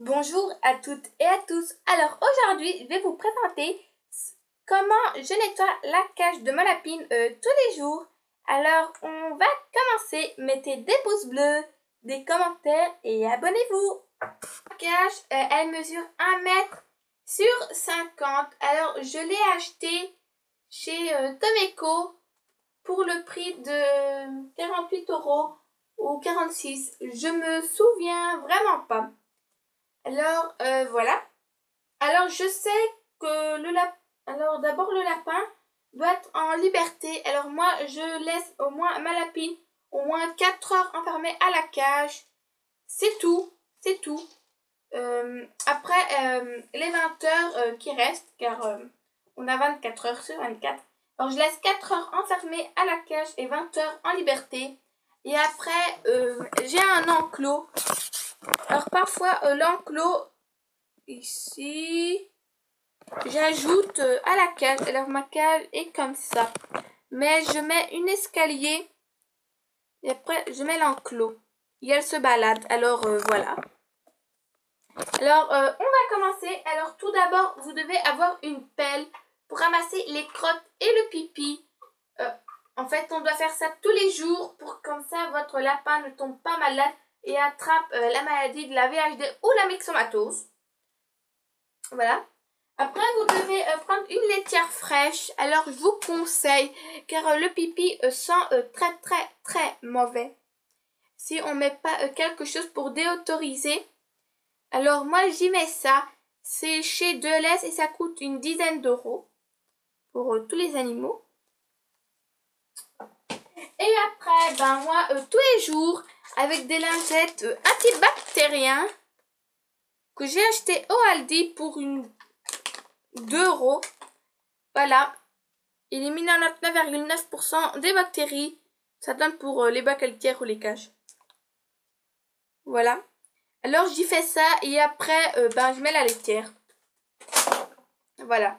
Bonjour à toutes et à tous. Alors aujourd'hui, je vais vous présenter comment je nettoie la cage de ma lapine tous les jours. Alors on va commencer. Mettez des pouces bleus, des commentaires et abonnez-vous. La cage, elle mesure 1 mètre sur 50. Alors je l'ai achetée chez Tomeco pour le prix de 48 € ou 46. Je me souviens vraiment pas. Alors, voilà. Alors, je sais que d'abord, le lapin doit être en liberté. Alors, moi, je laisse au moins ma lapine au moins 4 heures enfermée à la cage. C'est tout. C'est tout. Après, les 20 heures qui restent, car on a 24 heures sur 24. Alors, je laisse 4 heures enfermée à la cage et 20 heures en liberté. Et après, j'ai un enclos. Alors parfois l'enclos ici, j'ajoute à la cage. Alors ma cage est comme ça, mais je mets une escalier et après je mets l'enclos et elle se balade. Alors voilà. Alors on va commencer. Alors tout d'abord vous devez avoir une pelle pour ramasser les crottes et le pipi. En fait on doit faire ça tous les jours pour comme ça votre lapin ne tombe pas malade et attrape la maladie de la VHD ou la myxomatose. Voilà. Après, vous devez prendre une laitière fraîche. Alors, je vous conseille, car le pipi sent très mauvais. Si on met pas quelque chose pour déautoriser. Alors, moi, j'y mets ça. C'est chez Deleuze et ça coûte une dizaine d'euros pour tous les animaux. Et après, ben moi, tous les jours, avec des lingettes antibactériens que j'ai acheté au Aldi pour 2 €. Voilà. Élimine 99,9% des bactéries. Ça donne pour les bacs à litière ou les cages. Voilà. Alors j'y fais ça et après je mets la laitière. Voilà.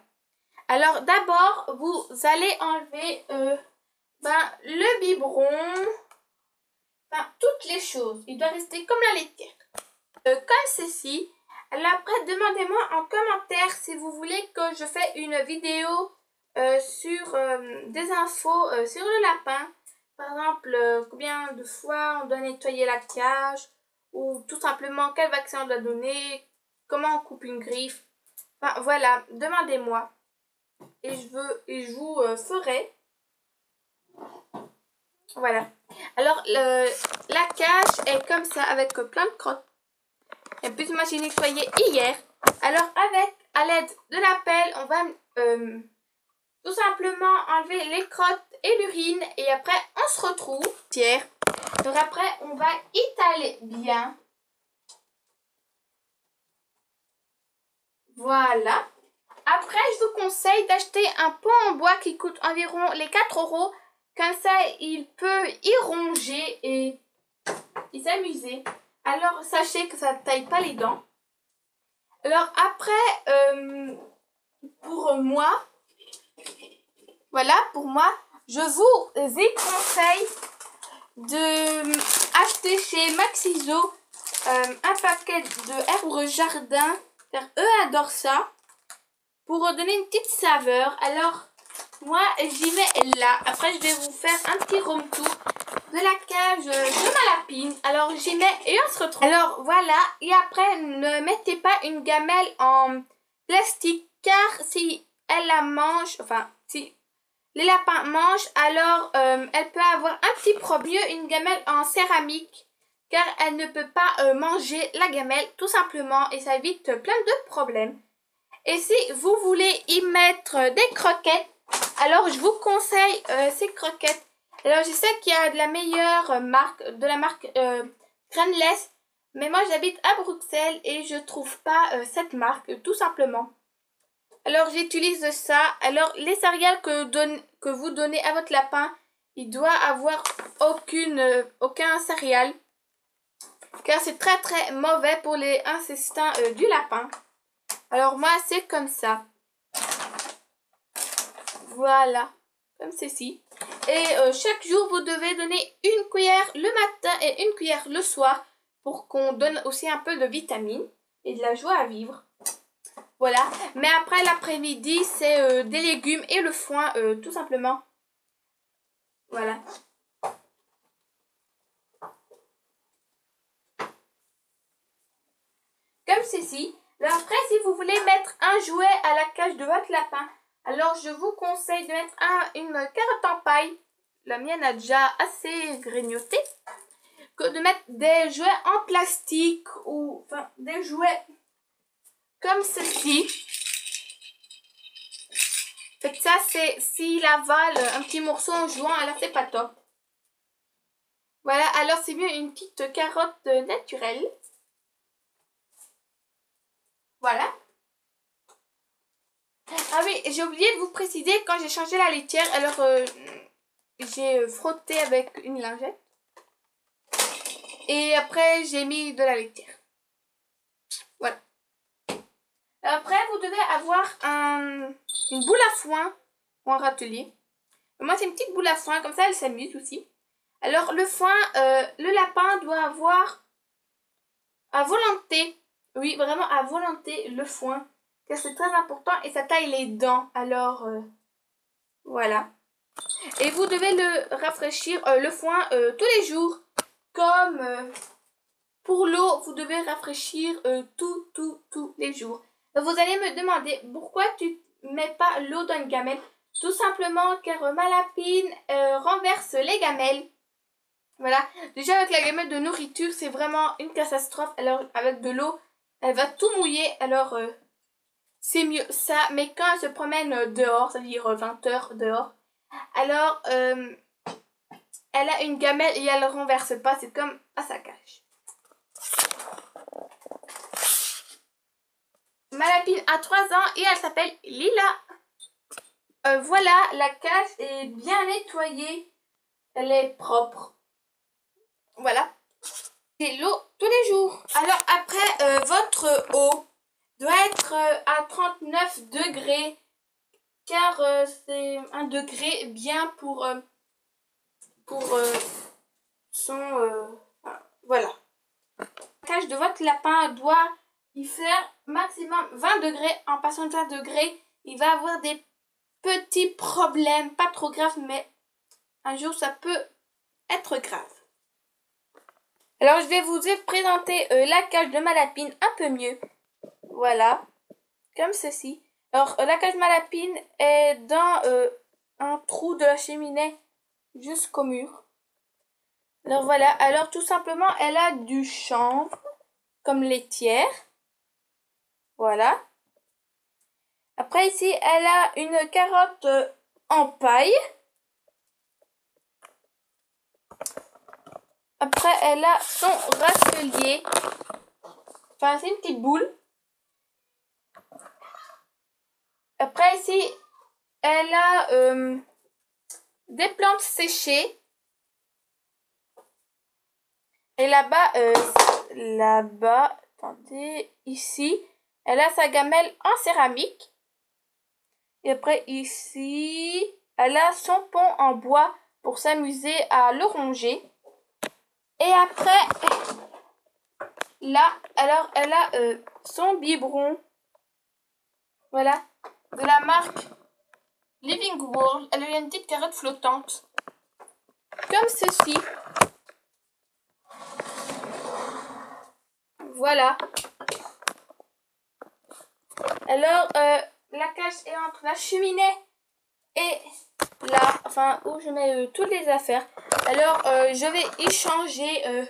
Alors d'abord vous allez enlever le biberon. Toutes les choses. Il doit rester comme la laitière. Comme ceci. Alors après demandez-moi en commentaire si vous voulez que je fasse une vidéo sur des infos sur le lapin. Par exemple, combien de fois on doit nettoyer la cage, ou tout simplement quel vaccin on doit donner, comment on coupe une griffe. Enfin voilà, demandez-moi. Et je vous ferai. Voilà. Alors la cage est comme ça avec plein de crottes. Et puis moi j'ai nettoyé hier. Alors à l'aide de la pelle, on va tout simplement enlever les crottes et l'urine et après on se retrouve. Donc après on va étaler bien. Voilà. Après je vous conseille d'acheter un pot en bois qui coûte environ les 4 €. Comme ça il peut y ronger et s'amuser. Alors sachez que ça ne taille pas les dents. Alors après pour moi, je vous conseille de acheter chez Maxiso un paquet de herbes jardin, car eux adorent ça, pour donner une petite saveur. Alors moi j'y mets là. Après je vais vous faire un petit room tour de la cage de ma lapine. Alors j'y mets et on se retrouve. Alors voilà, et après ne mettez pas une gamelle en plastique, car si elle la mange, enfin si les lapins mangent, alors elle peut avoir un petit problème. Mieux une gamelle en céramique, car elle ne peut pas manger la gamelle tout simplement et ça évite plein de problèmes. Et si vous voulez y mettre des croquettes, alors je vous conseille ces croquettes. Alors je sais qu'il y a de la meilleure marque, de la marque Granless, mais moi j'habite à Bruxelles et je trouve pas cette marque tout simplement. Alors j'utilise ça. Alors les céréales que vous donnez à votre lapin, il doit avoir aucun céréale, car c'est très mauvais pour les intestins du lapin. Alors moi c'est comme ça. Voilà, comme ceci. Et chaque jour vous devez donner une cuillère le matin et une cuillère le soir, pour qu'on donne aussi un peu de vitamines. et de la joie à vivre. Voilà. Mais après l'après-midi, c'est des légumes et le foin, tout simplement. Voilà. Comme ceci. Alors après, si vous voulez mettre un jouet à la cage de votre lapin, alors je vous conseille de mettre une carotte en paille. La mienne a déjà assez grignoté. Que de mettre des jouets en plastique ou enfin des jouets comme ceci. Fait que ça, c'est s'il avale un petit morceau en jouant, alors c'est pas top. Voilà, alors c'est mieux une petite carotte naturelle. Voilà. Ah oui, j'ai oublié de vous préciser, quand j'ai changé la laitière, alors j'ai frotté avec une lingette. Et après, j'ai mis de la laitière. Voilà. Après, vous devez avoir une boule à foin ou un râtelier. Moi, c'est une petite boule à foin, comme ça, elle s'amuse aussi. Alors, le foin, le lapin doit avoir à volonté, oui, vraiment à volonté, le foin. Car c'est très important et ça taille les dents. Alors, voilà. Et vous devez le rafraîchir, le foin, tous les jours. Comme pour l'eau, vous devez rafraîchir tous les jours. Vous allez me demander pourquoi tu mets pas l'eau dans une gamelle. Tout simplement car ma lapine renverse les gamelles. Voilà. Déjà avec la gamelle de nourriture, c'est vraiment une catastrophe. Alors avec de l'eau, elle va tout mouiller. Alors c'est mieux ça. Mais quand elle se promène dehors, c'est-à-dire 20 heures dehors, alors elle a une gamelle et elle ne renverse pas. C'est comme à sa cage. Ma lapine a 3 ans et elle s'appelle Lila. Voilà, la cage est bien nettoyée. Elle est propre. Voilà. C'est l'eau tous les jours. Alors après, votre eau doit être à 39 degrés. Car c'est un degré bien pour son... voilà. La cage de votre lapin doit y faire maximum 20 degrés. En passant de 20 degrés, il va avoir des petits problèmes. Pas trop graves, mais un jour ça peut être grave. Alors je vais vous présenter la cage de ma lapine un peu mieux. Voilà, comme ceci. Alors la cage de ma lapine est dans un trou de la cheminée jusqu'au mur. Alors voilà, alors tout simplement elle a du chanvre comme laitière. Voilà. Après ici elle a une carotte en paille. Après elle a son râtelier. Enfin c'est une petite boule. Après ici elle a des plantes séchées. Et là-bas, attendez, ici, elle a sa gamelle en céramique. Et après, ici, elle a son pont en bois pour s'amuser à le ronger. Et après, là, alors, elle a son biberon. Voilà, de la marque Living World. Elle a une petite carotte flottante. Comme ceci. Voilà. Alors, la cage est entre la cheminée et là, enfin, où je mets toutes les affaires. Alors, je vais y changer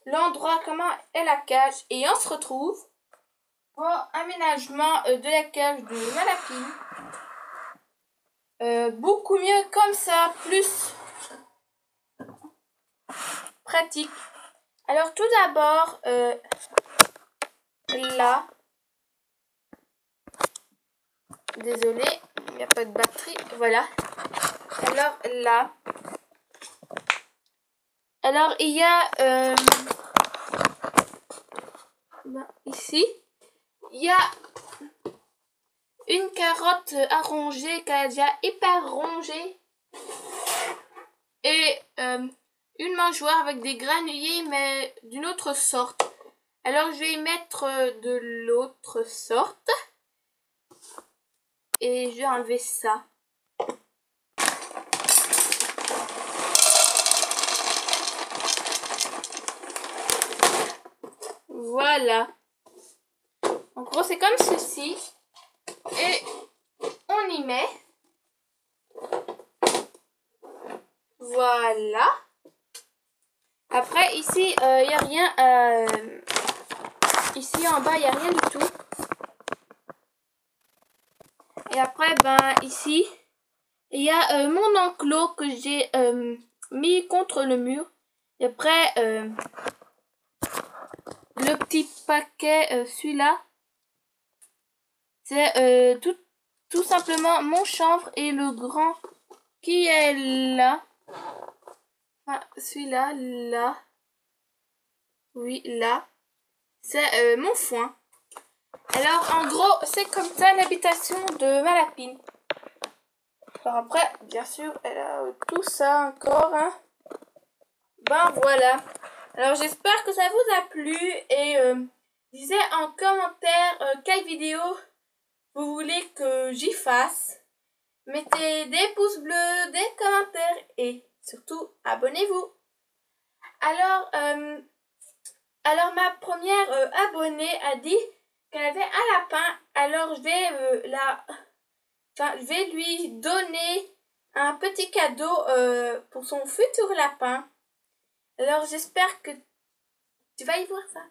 l'endroit, comment est la cage. Et on se retrouve pour aménagement de la cage de ma lapine. Beaucoup mieux comme ça, plus pratique. Alors, tout d'abord, là, désolé, il n'y a pas de batterie, voilà. Alors là, alors il y a ici, il y a une carotte à ronger qui est déjà hyper rongée et une mangeoire avec des granulés mais d'une autre sorte. Alors je vais y mettre de l'autre sorte. Et je vais enlever ça. Voilà. En gros, c'est comme ceci. Et on y met. Voilà. Après, ici, il n'y a rien. Ici, en bas, il n'y a rien du tout. Et après, ben, ici, il y a mon enclos que j'ai mis contre le mur. Et après, le petit paquet, celui-là, c'est tout simplement mon chanvre et le grand qui est là. Enfin, celui-là, là. Oui, là. C'est mon foin. Alors, en gros, c'est comme ça l'habitation de ma lapine. Alors après, bien sûr, elle a tout ça encore. Hein. Ben voilà. Alors, j'espère que ça vous a plu. Et disez en commentaire quelle vidéo vous voulez que j'y fasse. Mettez des pouces bleus, des commentaires et surtout, abonnez-vous. Alors ma première abonnée a dit qu'elle avait un lapin. Alors je vais lui donner un petit cadeau pour son futur lapin. Alors j'espère que tu vas y voir ça.